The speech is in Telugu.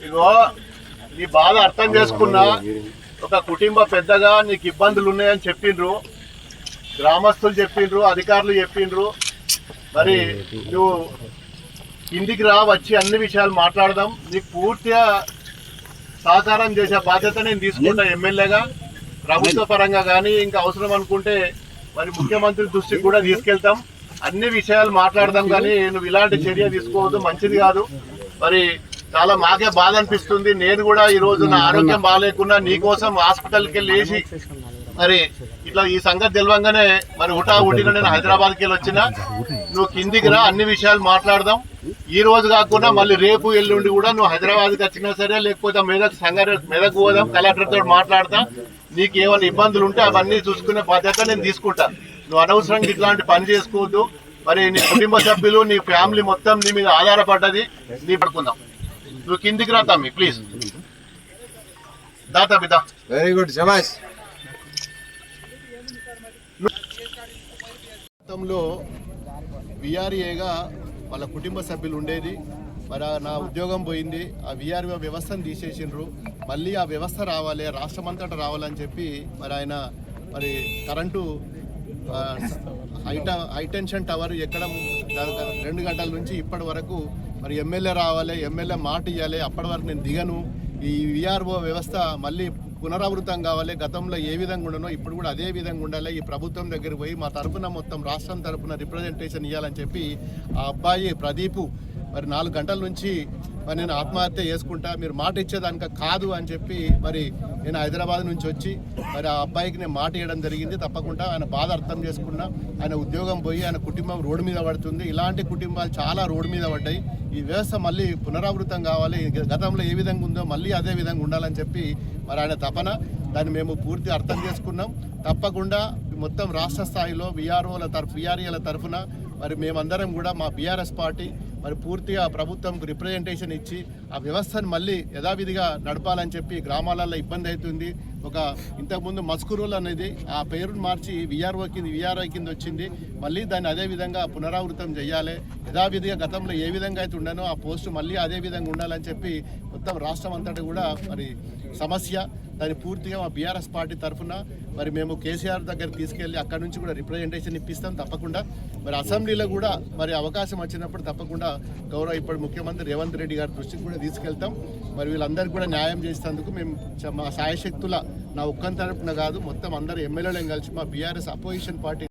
ఇగో నీ బాధ అర్థం చేసుకున్నా. ఒక కుటుంబ పెద్దగా నీకు ఇబ్బందులు ఉన్నాయని చెప్పిండ్రు, గ్రామస్తులు చెప్పిండ్రు, అధికారులు చెప్పిండ్రు. మరి నువ్వు కిందికి రా, వచ్చి అన్ని విషయాలు మాట్లాడదాం. నీకు పూర్తిగా సహకారం చేసే బాధ్యత నేను తీసుకుంటా ఎమ్మెల్యేగా. ప్రభుత్వ పరంగా కానీ ఇంకా అవసరం అనుకుంటే మరి ముఖ్యమంత్రి దృష్టికి కూడా తీసుకెళ్తాం. అన్ని విషయాలు మాట్లాడదాం. కానీ నువ్వు ఇలాంటి చర్య తీసుకోవద్దు, మంచిది కాదు. మరి చాలా మాకే బాధ అనిపిస్తుంది. నేను కూడా ఈ రోజు నా ఆరోగ్యం బాగాలేకున్నా నీకోసం హాస్పిటల్కి వెళ్ళేసి మరి ఇట్లా ఈ సంగతి తెలియంగానే మరి హుటాహుటిన నేను హైదరాబాద్కి వెళ్ళి వచ్చిన. నువ్వు కిందికి రా, అన్ని విషయాలు మాట్లాడదాం. ఈ రోజు కాకుండా మళ్ళీ రేపు ఎల్లుండి కూడా నువ్వు హైదరాబాద్కి వచ్చినా సరే, లేకపోతే మెదక్ పోదాం, కలెక్టర్తో మాట్లాడతా. నీకు ఏమైనా ఇబ్బందులు ఉంటే అవన్నీ చూసుకునే బాధ్యత నేను తీసుకుంటా. నువ్వు అనవసరంగా ఇట్లాంటి పని చేసుకోవద్దు. మరి నీ కుటుంబ సభ్యులు, నీ ఫ్యామిలీ మొత్తం నీ మీద ఆధారపడ్డది. నీ పడుకుందాం. నువ్వు కిందికి రా తమ్మి, ప్లీజ్. దా తమ్మి, దా. వెరీ గుడ్, శభాష్. గతంలో విఆర్ఏగా వాళ్ళ కుటుంబ సభ్యులు ఉండేది. మరి నా ఉద్యోగం పోయింది. ఆ విఆర్ఓ వ్యవస్థను తీసేసిండ్రు. మళ్ళీ ఆ వ్యవస్థ రావాలి, రాష్ట్రమంతటా రావాలని చెప్పి మరి ఆయన మరి కరెంటు హైటెన్షన్ టవర్ ఎక్కడం 2 గంటల నుంచి ఇప్పటి వరకు మరి ఎమ్మెల్యే రావాలి, ఎమ్మెల్యే మాట ఇవ్వాలి. అప్పటి వరకు నేను దిగను. ఈ విఆర్ఓ వ్యవస్థ మళ్ళీ పునరావృతం కావాలి. గతంలో ఏ విధంగా ఉండనో ఇప్పుడు కూడా అదే విధంగా ఉండాలి. ఈ ప్రభుత్వం దగ్గర పోయి మా తరఫున మొత్తం రాష్ట్రం తరఫున రిప్రజెంటేషన్ ఇవ్వాలని చెప్పి ఆ అబ్బాయి ప్రదీపు మరి 4 గంటల నుంచి మరి నేను ఆత్మహత్య చేసుకుంటా, మీరు మాట ఇచ్చేదానిక కాదు అని చెప్పి మరి నేను హైదరాబాద్ నుంచి వచ్చి మరి ఆ అబ్బాయికి నేను మాట ఇవ్వడం జరిగింది. తప్పకుండా ఆయన బాధ అర్థం చేసుకున్నా. ఆయన ఉద్యోగం పోయి ఆయన కుటుంబం రోడ్డు మీద పడుతుంది. ఇలాంటి కుటుంబాలు చాలా రోడ్డు మీద పడ్డాయి. ఈ వ్యవస్థ మళ్ళీ పునరావృతం కావాలి. గతంలో ఏ విధంగా ఉందో మళ్ళీ అదే విధంగా ఉండాలని చెప్పి మరి ఆయన తపన. దాన్ని మేము పూర్తి అర్థం చేసుకున్నాం. తప్పకుండా మొత్తం రాష్ట్ర స్థాయిలో విఆర్ఏల తరఫున మరి మేమందరం కూడా మా బీఆర్ఎస్ పార్టీ మరి పూర్తిగా ప్రభుత్వంకు రిప్రజెంటేషన్ ఇచ్చి ఆ వ్యవస్థను మళ్ళీ యథావిధిగా నడపాలని చెప్పి. గ్రామాలలో ఇబ్బంది అవుతుంది. ఇంతకుముందు మస్కూరులు అనేది ఆ పేరును మార్చి విఆర్ఓ కింద వచ్చింది. మళ్ళీ దాన్ని అదే విధంగా పునరావృతం చేయాలి. యథావిధిగా గతంలో ఏ విధంగా అయితే ఉండనో ఆ పోస్టు మళ్ళీ అదే విధంగా ఉండాలని చెప్పి మొత్తం రాష్ట్రం అంతటా కూడా మరి సమస్య. దాన్ని పూర్తిగా మా బీఆర్ఎస్ పార్టీ తరఫున మరి మేము కేసీఆర్ దగ్గర తీసుకెళ్ళి అక్కడి నుంచి కూడా రిప్రజెంటేషన్ ఇప్పిస్తాం. తప్పకుండా మరి అసెంబ్లీలో కూడా మరి అవకాశం వచ్చినప్పుడు తప్పకుండా గౌరవ ఇప్పుడు ముఖ్యమంత్రి రేవంత్ రెడ్డి గారి దృష్టికి కూడా తీసుకెళ్తాం. మరి వీళ్ళందరికీ కూడా న్యాయం చేసేందుకు మేము మా సాయశక్తుల, నా ఒక్కని తరపున కాదు, మొత్తం అందరూ ఎమ్మెల్యేలను కలిసి మా బీఆర్ఎస్ అపోజిషన్ పార్టీ